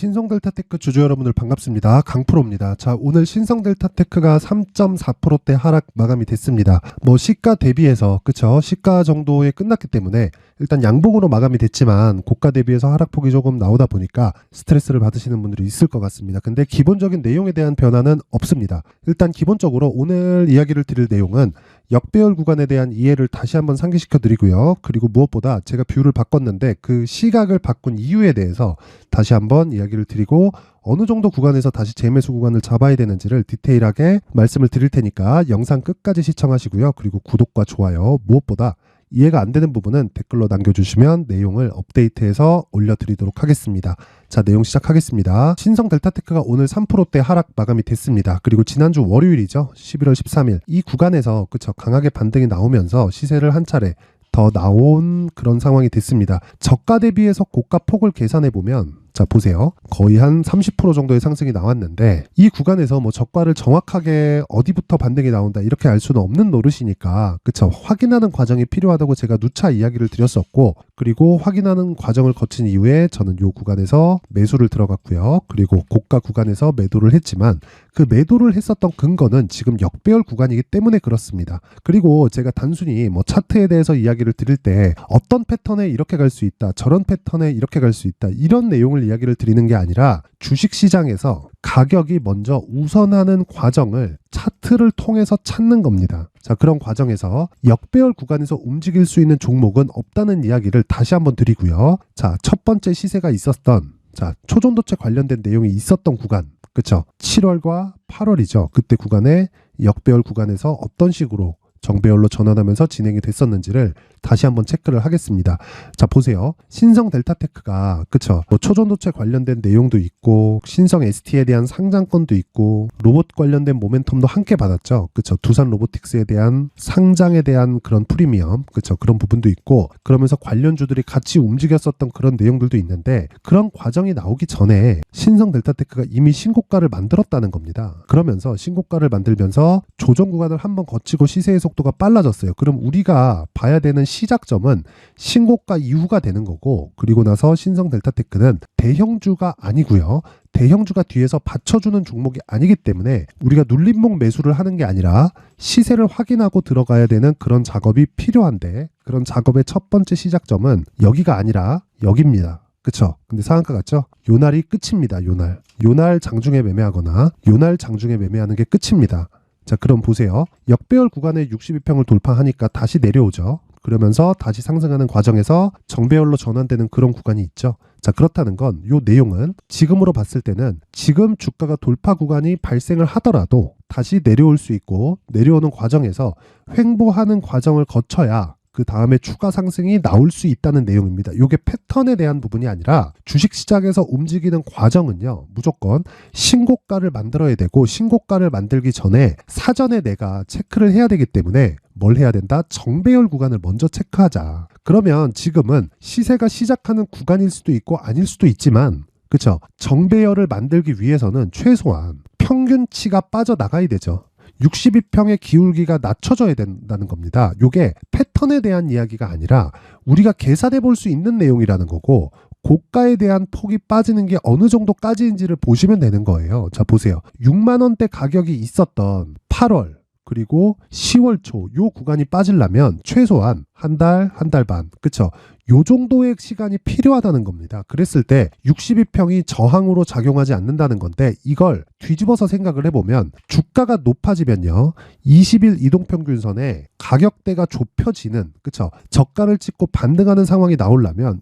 신성델타테크 주주 여러분들 반갑습니다. 강프로입니다. 자, 오늘 신성델타테크가 3.4%대 하락 마감이 됐습니다. 시가 대비해서 그쵸? 시가 정도에 끝났기 때문에 일단 양봉으로 마감이 됐지만 고가 대비해서 하락폭이 조금 나오다 보니까 스트레스를 받으시는 분들이 있을 것 같습니다. 근데 기본적인 내용에 대한 변화는 없습니다. 일단 기본적으로 오늘 이야기를 드릴 내용은 역배열 구간에 대한 이해를 다시 한번 상기시켜 드리고요. 그리고 무엇보다 제가 뷰를 바꿨는데 그 시각을 바꾼 이유에 대해서 다시 한번 이야기를 드리고 어느 정도 구간에서 다시 재매수 구간을 잡아야 되는지를 디테일하게 말씀을 드릴 테니까 영상 끝까지 시청하시고요. 그리고 구독과 좋아요, 무엇보다 이해가 안 되는 부분은 댓글로 남겨주시면 내용을 업데이트해서 올려드리도록 하겠습니다. 자, 내용 시작하겠습니다. 신성델타테크가 오늘 3%대 하락 마감이 됐습니다. 그리고 지난주 월요일이죠. 11월 13일 이 구간에서 그쵸, 강하게 반등이 나오면서 시세를 한 차례 더 나온 그런 상황이 됐습니다. 저가 대비해서 고가 폭을 계산해 보면 자, 보세요. 거의 한 30% 정도의 상승이 나왔는데 이 구간에서 저가를 정확하게 어디부터 반등이 나온다 이렇게 알 수는 없는 노릇이니까 그쵸, 확인하는 과정이 필요하다고 제가 누차 이야기를 드렸었고, 그리고 확인하는 과정을 거친 이후에 저는 이 구간에서 매수를 들어갔고요. 그리고 고가 구간에서 매도를 했지만 그 매도를 했었던 근거는 지금 역배열 구간이기 때문에 그렇습니다. 그리고 제가 단순히 차트에 대해서 이야기를 드릴 때 어떤 패턴에 이렇게 갈 수 있다, 저런 패턴에 이렇게 갈 수 있다, 이런 내용을 이야기를 드리는 게 아니라 주식시장에서 가격이 먼저 우선하는 과정을 차트를 통해서 찾는 겁니다. 자, 그런 과정에서 역배열 구간에서 움직일 수 있는 종목은 없다는 이야기를 다시 한번 드리고요. 자, 첫 번째 시세가 있었던 초전도체 관련된 내용이 있었던 구간, 그쵸? 7월과 8월이죠. 그때 구간에 역배열 구간에서 어떤 식으로 정배열로 전환하면서 진행이 됐었는지를 다시 한번 체크를 하겠습니다. 자, 보세요. 신성델타테크가 그쵸, 초전도체 관련된 내용도 있고 신성 ST에 대한 상장권도 있고 로봇 관련된 모멘텀도 함께 받았죠. 그쵸, 두산 로보틱스에 대한 상장에 대한 그런 프리미엄, 그쵸, 그런 부분도 있고, 그러면서 관련주들이 같이 움직였었던 그런 내용들도 있는데 그런 과정이 나오기 전에 신성델타테크가 이미 신고가를 만들었다는 겁니다. 그러면서 신고가를 만들면서 조정 구간을 한번 거치고 시세의 속도가 빨라졌어요. 그럼 우리가 봐야 되는 시작점은 신고가 이후가 되는 거고, 그리고 나서 신성델타테크는 대형주가 아니고요. 대형주가 뒤에서 받쳐주는 종목이 아니기 때문에 우리가 눌림목 매수를 하는 게 아니라 시세를 확인하고 들어가야 되는 그런 작업이 필요한데, 그런 작업의 첫 번째 시작점은 여기가 아니라 여기입니다. 그쵸? 근데 상한가 같죠? 요 날이 끝입니다. 요 날 장중에 매매하거나 요 날 장중에 매매하는 게 끝입니다. 자, 그럼 보세요. 역배열 구간에 62평을 돌파하니까 다시 내려오죠. 그러면서 다시 상승하는 과정에서 정배열로 전환되는 그런 구간이 있죠. 자, 그렇다는 건 이 내용은 지금으로 봤을 때는 지금 주가가 돌파 구간이 발생을 하더라도 다시 내려올 수 있고, 내려오는 과정에서 횡보하는 과정을 거쳐야 그 다음에 추가 상승이 나올 수 있다는 내용입니다. 이게 패턴에 대한 부분이 아니라 주식시장에서 움직이는 과정은요, 무조건 신고가를 만들어야 되고, 신고가를 만들기 전에 사전에 내가 체크를 해야 되기 때문에 뭘 해야 된다? 정배열 구간을 먼저 체크하자. 그러면 지금은 시세가 시작하는 구간일 수도 있고 아닐 수도 있지만, 그쵸? 정배열을 만들기 위해서는 최소한 평균치가 빠져나가야 되죠. 62평의 기울기가 낮춰져야 된다는 겁니다. 이게 패턴에 대한 이야기가 아니라 우리가 계산해 볼 수 있는 내용이라는 거고, 고가에 대한 폭이 빠지는 게 어느 정도까지인지를 보시면 되는 거예요. 자, 보세요. 6만 원대 가격이 있었던 8월 그리고 10월 초 요 구간이 빠지려면 최소한 한 달, 한 달 반, 그쵸? 요 정도의 시간이 필요하다는 겁니다. 그랬을 때 62평이 저항으로 작용하지 않는다는 건데, 이걸 뒤집어서 생각을 해보면 주가가 높아지면요, 20일 이동평균선에 가격대가 좁혀지는, 그쵸, 저가를 찍고 반등하는 상황이 나오려면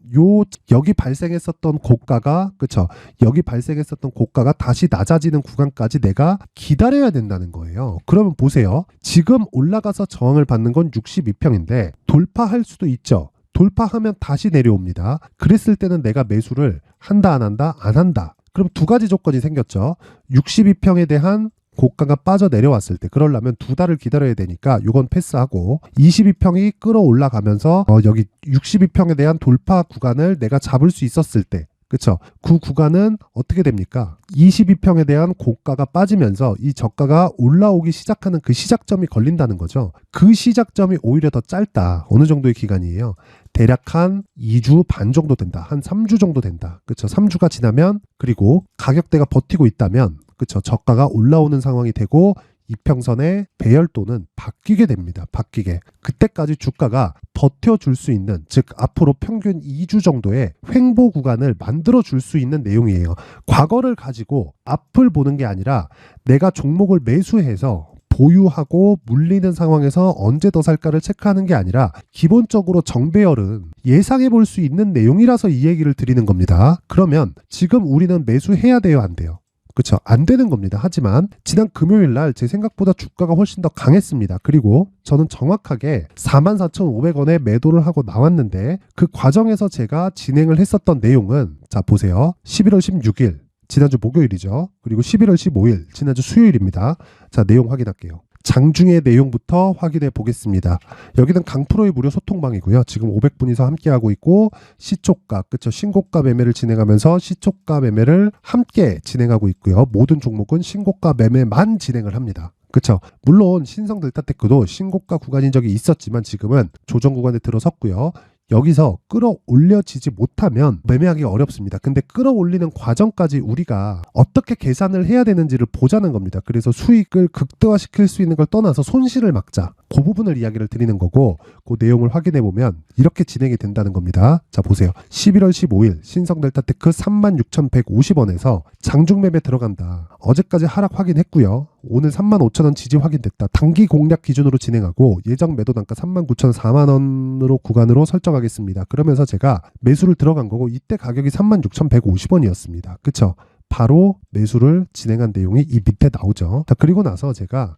여기 발생했었던 고가가, 그쵸, 여기 발생했었던 고가가 다시 낮아지는 구간까지 내가 기다려야 된다는 거예요. 그러면 보세요. 지금 올라가서 저항을 받는 건 62평인데 돌파할 수도 있죠. 돌파하면 다시 내려옵니다. 그랬을 때는 내가 매수를 한다, 안 한다? 안 한다. 그럼 두 가지 조건이 생겼죠. 62평에 대한 고가가 빠져 내려왔을 때, 그러려면 두 달을 기다려야 되니까 이건 패스하고, 22평이 끌어올라가면서 여기 62평에 대한 돌파 구간을 내가 잡을 수 있었을 때, 그쵸? 그 구간은 어떻게 됩니까? 22평에 대한 고가가 빠지면서 이 저가가 올라오기 시작하는 그 시작점이 걸린다는 거죠. 그 시작점이 오히려 더 짧다. 어느 정도의 기간이에요? 대략 한 2주 반 정도 된다. 한 3주 정도 된다. 그쵸? 3주가 지나면 그리고 가격대가 버티고 있다면 그쵸? 저가가 올라오는 상황이 되고 이평선의 배열도는 바뀌게 됩니다. 바뀌게. 그때까지 주가가 버텨줄 수 있는, 즉 앞으로 평균 2주 정도의 횡보 구간을 만들어줄 수 있는 내용이에요. 과거를 가지고 앞을 보는 게 아니라 내가 종목을 매수해서 보유하고 물리는 상황에서 언제 더 살까를 체크하는 게 아니라 기본적으로 정배열은 예상해 볼 수 있는 내용이라서 이 얘기를 드리는 겁니다. 그러면 지금 우리는 매수해야 돼요, 안 돼요? 그쵸? 안 되는 겁니다. 하지만 지난 금요일 날 제 생각보다 주가가 훨씬 더 강했습니다. 그리고 저는 정확하게 44,500원에 매도를 하고 나왔는데 그 과정에서 제가 진행을 했었던 내용은 자 보세요. 11월 16일 지난주 목요일이죠. 그리고 11월 15일 지난주 수요일입니다. 자 내용 확인할게요. 장중의 내용부터 확인해 보겠습니다. 여기는 강프로의 무료 소통방이고요. 지금 500분이서 함께하고 있고 시초가, 그쵸? 신고가 매매를 진행하면서 시초가 매매를 함께 진행하고 있고요. 모든 종목은 신고가 매매만 진행을 합니다. 그쵸? 물론 신성 델타테크도 신고가 구간인 적이 있었지만 지금은 조정 구간에 들어섰고요. 여기서 끌어올려지지 못하면 매매하기가 어렵습니다. 근데 끌어올리는 과정까지 우리가 어떻게 계산을 해야 되는지를 보자는 겁니다. 그래서 수익을 극대화시킬 수 있는 걸 떠나서 손실을 막자. 그 부분을 이야기를 드리는 거고 그 내용을 확인해 보면 이렇게 진행이 된다는 겁니다. 자 보세요. 11월 15일 신성델타테크 36,150원에서 장중 매매 들어간다. 어제까지 하락 확인했고요. 오늘 35,000원 지지 확인됐다. 단기 공략 기준으로 진행하고 예정 매도 단가 39,004만원으로 구간으로 설정하겠습니다. 그러면서 제가 매수를 들어간 거고 이때 가격이 36,150원이었습니다. 그쵸? 바로 매수를 진행한 내용이 이 밑에 나오죠. 자, 그리고 나서 제가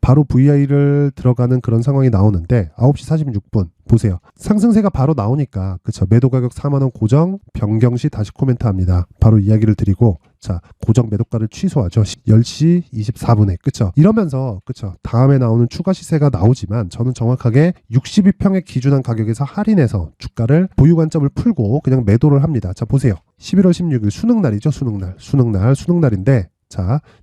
바로 VI를 들어가는 그런 상황이 나오는데 9시 46분 보세요. 상승세가 바로 나오니까 그쵸? 매도 가격 4만원 고정 변경 시 다시 코멘트합니다. 바로 이야기를 드리고 고정 매도가를 취소하죠. 10시 24분에 그쵸? 이러면서 그쵸? 다음에 나오는 추가 시세가 나오지만 저는 정확하게 62평에 기준한 가격에서 할인해서 주가를 보유 관점을 풀고 그냥 매도를 합니다. 자 보세요. 11월 16일 수능날이죠. 수능날인데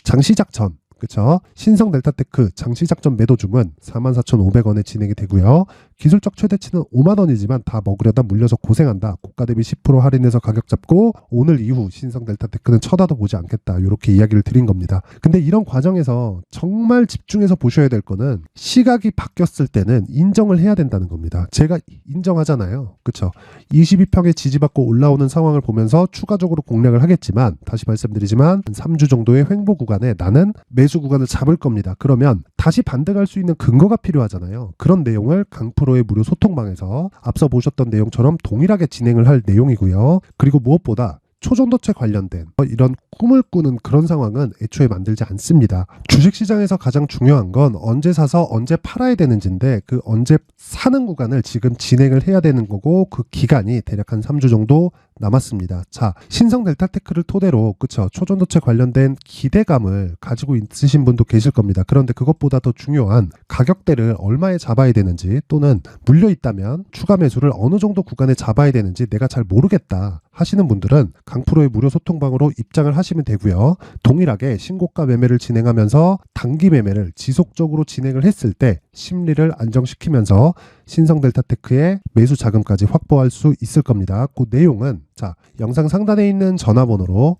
장시작 전 그쵸? 신성 델타테크 장시작 전 매도 주문 44,500원에 진행이 되고요. 기술적 최대치는 5만원이지만 다 먹으려다 물려서 고생한다. 고가 대비 10% 할인해서 가격 잡고 오늘 이후 신성 델타테크는 쳐다도 보지 않겠다. 이렇게 이야기를 드린 겁니다. 근데 이런 과정에서 정말 집중해서 보셔야 될 거는 시각이 바뀌었을 때는 인정을 해야 된다는 겁니다. 제가 인정하잖아요. 그쵸? 22평에 지지받고 올라오는 상황을 보면서 추가적으로 공략을 하겠지만 다시 말씀드리지만 3주 정도의 횡보 구간에 나는 매수 구간을 잡을 겁니다. 그러면 다시 반등할 수 있는 근거가 필요하잖아요. 그런 내용을 강프로의 무료 소통방에서 앞서 보셨던 내용처럼 동일하게 진행을 할 내용이고요. 그리고 무엇보다 초전도체 관련된 이런 꿈을 꾸는 그런 상황은 애초에 만들지 않습니다. 주식시장에서 가장 중요한 건 언제 사서 언제 팔아야 되는지인데 그 언제 사는 구간을 지금 진행을 해야 되는 거고 그 기간이 대략 한 3주 정도 남았습니다. 자, 신성 델타테크를 토대로 그쵸? 초전도체 관련된 기대감을 가지고 있으신 분도 계실 겁니다. 그런데 그것보다 더 중요한 가격대를 얼마에 잡아야 되는지 또는 물려 있다면 추가 매수를 어느 정도 구간에 잡아야 되는지 내가 잘 모르겠다 하시는 분들은 강프로의 무료 소통방으로 입장을 하시면 되고요. 동일하게 신고가 매매를 진행하면서 단기 매매를 지속적으로 진행을 했을 때 심리를 안정시키면서 신성 델타테크의 매수 자금까지 확보할 수 있을 겁니다. 그 내용은 영상 상단에 있는 전화번호로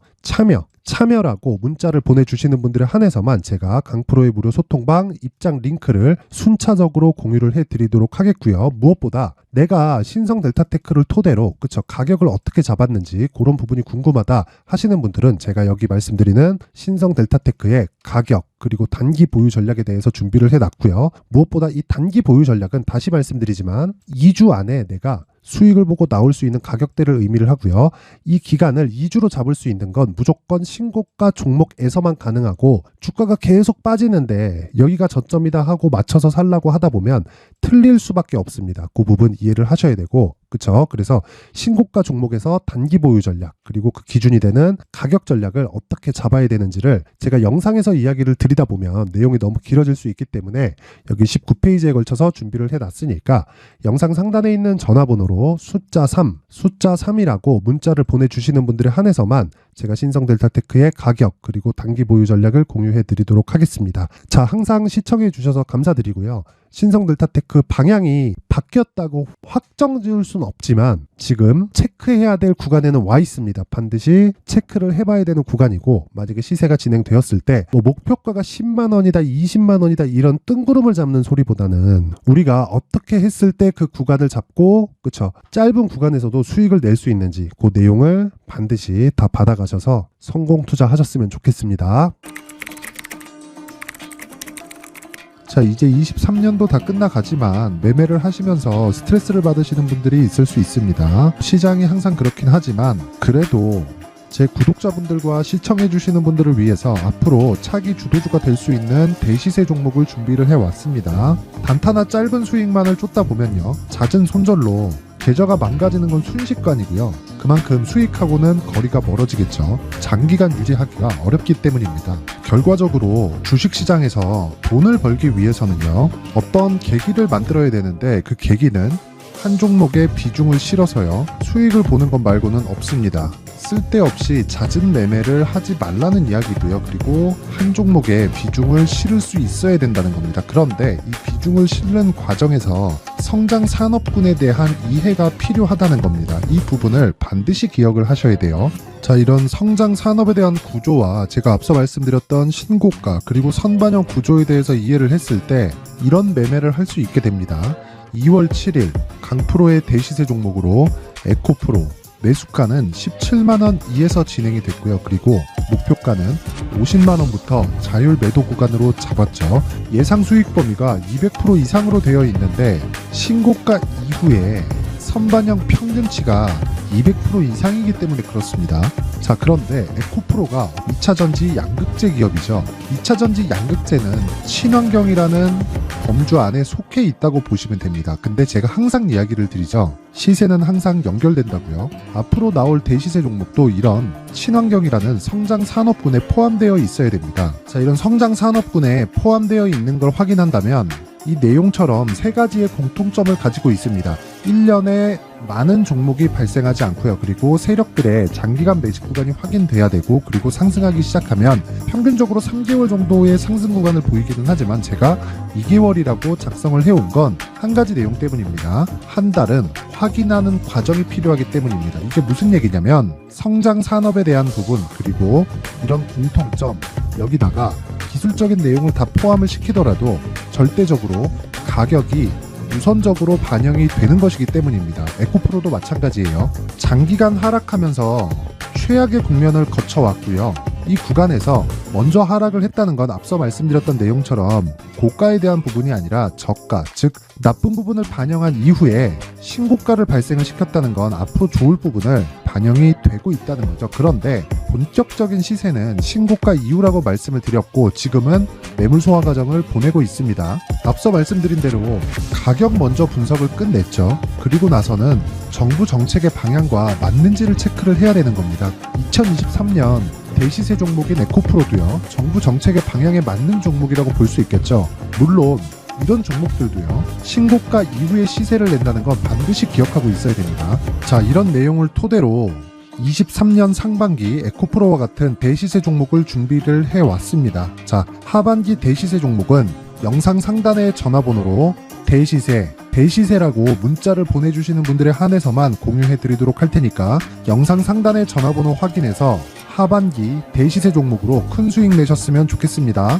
참여라고 문자를 보내주시는 분들에 한해서만 제가 강프로의 무료 소통방 입장 링크를 순차적으로 공유를 해드리도록 하겠고요. 무엇보다 내가 신성 델타테크를 토대로 그쵸? 가격을 어떻게 잡았는지 그런 부분이 궁금하다 하시는 분들은 제가 여기 말씀드리는 신성 델타테크의 가격 그리고 단기 보유 전략에 대해서 준비를 해놨고요. 무엇보다 이 단기 보유 전략은 다시 말씀드리지만 2주 안에 내가 수익을 보고 나올 수 있는 가격대를 의미를 하고요. 이 기간을 2주로 잡을 수 있는 건 무조건 신고가 종목에서만 가능하고 주가가 계속 빠지는데 여기가 저점이다 하고 맞춰서 살라고 하다 보면 틀릴 수밖에 없습니다. 그 부분 이해를 하셔야 되고 그쵸? 그래서 신고가 종목에서 단기 보유 전략 그리고 그 기준이 되는 가격 전략을 어떻게 잡아야 되는지를 제가 영상에서 이야기를 드리다 보면 내용이 너무 길어질 수 있기 때문에 여기 19페이지에 걸쳐서 준비를 해놨으니까 영상 상단에 있는 전화번호로 숫자 3이라고 문자를 보내주시는 분들에 한해서만 제가 신성 델타테크의 가격 그리고 단기 보유 전략을 공유해 드리도록 하겠습니다. 자, 항상 시청해 주셔서 감사드리고요. 신성델타테크 방향이 바뀌었다고 확정 지을 수는 없지만 지금 체크해야 될 구간에는 와 있습니다. 반드시 체크를 해봐야 되는 구간이고, 만약에 시세가 진행되었을 때 뭐 목표가가 10만 원이다 20만 원이다 이런 뜬구름을 잡는 소리보다는 우리가 어떻게 했을 때 그 구간을 잡고, 그쵸, 짧은 구간에서도 수익을 낼 수 있는지 그 내용을 반드시 다 받아가셔서 성공 투자하셨으면 좋겠습니다. 자, 이제 23년도 다 끝나가지만 매매를 하시면서 스트레스를 받으시는 분들이 있을 수 있습니다. 시장이 항상 그렇긴 하지만 그래도 제 구독자분들과 시청해주시는 분들을 위해서 앞으로 차기 주도주가 될 수 있는 대시세 종목을 준비를 해왔습니다. 단타나 짧은 수익만을 쫓다 보면요, 잦은 손절로 계좌가 망가지는 건 순식간이고요. 그만큼 수익하고는 거리가 멀어지겠죠. 장기간 유지하기가 어렵기 때문입니다. 결과적으로 주식시장에서 돈을 벌기 위해서는요, 어떤 계기를 만들어야 되는데 그 계기는 한 종목에 비중을 실어서요, 수익을 보는 것 말고는 없습니다. 쓸데없이 잦은 매매를 하지 말라는 이야기고요. 그리고 한 종목에 비중을 실을 수 있어야 된다는 겁니다. 그런데 이 비중을 실는 과정에서 성장 산업군에 대한 이해가 필요하다는 겁니다. 이 부분을 반드시 기억을 하셔야 돼요. 자, 이런 성장 산업에 대한 구조와 제가 앞서 말씀드렸던 신고가 그리고 선반영 구조에 대해서 이해를 했을 때 이런 매매를 할 수 있게 됩니다. 2월 7일 강프로의 대시세 종목으로 에코프로 매수가는 17만원 이에서 진행이 됐고요. 그리고 목표가는 50만원부터 자율 매도 구간으로 잡았죠. 예상 수익 범위가 200% 이상으로 되어 있는데 신고가 이후에 선반영 평균치가 200% 이상이기 때문에 그렇습니다. 자, 그런데 에코프로가 2차전지 양극재 기업이죠. 2차전지 양극재는 친환경이라는 범주 안에 속해 있다고 보시면 됩니다. 근데 제가 항상 이야기를 드리죠. 시세는 항상 연결된다고요. 앞으로 나올 대시세 종목도 이런 친환경이라는 성장 산업군에 포함되어 있어야 됩니다. 자, 이런 성장 산업군에 포함되어 있는 걸 확인한다면 이 내용처럼 세 가지의 공통점을 가지고 있습니다. 1년에 많은 종목이 발생하지 않고요. 그리고 세력들의 장기간 매집 구간이 확인돼야 되고, 그리고 상승하기 시작하면 평균적으로 3개월 정도의 상승 구간을 보이기는 하지만 제가 2개월이라고 작성을 해온 건 한 가지 내용 때문입니다. 한 달은 확인하는 과정이 필요하기 때문입니다. 이게 무슨 얘기냐면 성장 산업에 대한 부분 그리고 이런 공통점, 여기다가 기술적인 내용을 다 포함을 시키더라도 절대적으로 가격이 우선적으로 반영이 되는 것이기 때문입니다. 에코프로도 마찬가지예요. 장기간 하락하면서 최악의 국면을 거쳐왔고요. 이 구간에서 먼저 하락을 했다는 건 앞서 말씀드렸던 내용처럼 고가에 대한 부분이 아니라 저가, 즉 나쁜 부분을 반영한 이후에 신고가를 발생을 시켰다는 건 앞으로 좋을 부분을 반영이 되고 있다는 거죠. 그런데 본격적인 시세는 신고가 이후라고 말씀을 드렸고 지금은 매물 소화 과정을 보내고 있습니다. 앞서 말씀드린 대로 가격 먼저 분석을 끝냈죠. 그리고 나서는 정부 정책의 방향과 맞는지를 체크를 해야 되는 겁니다. 2023년 대시세 종목인 에코프로도요, 정부 정책의 방향에 맞는 종목이라고 볼 수 있겠죠. 물론 이런 종목들도요, 신고가 이후에 시세를 낸다는 건 반드시 기억하고 있어야 됩니다. 자, 이런 내용을 토대로 23년 상반기 에코프로와 같은 대시세 종목을 준비를 해왔습니다. 자, 하반기 대시세 종목은 영상 상단의 전화번호로 대시세라고 문자를 보내주시는 분들에 한해서만 공유해드리도록 할 테니까 영상 상단의 전화번호 확인해서 하반기 대시세 종목으로 큰 수익 내셨으면 좋겠습니다.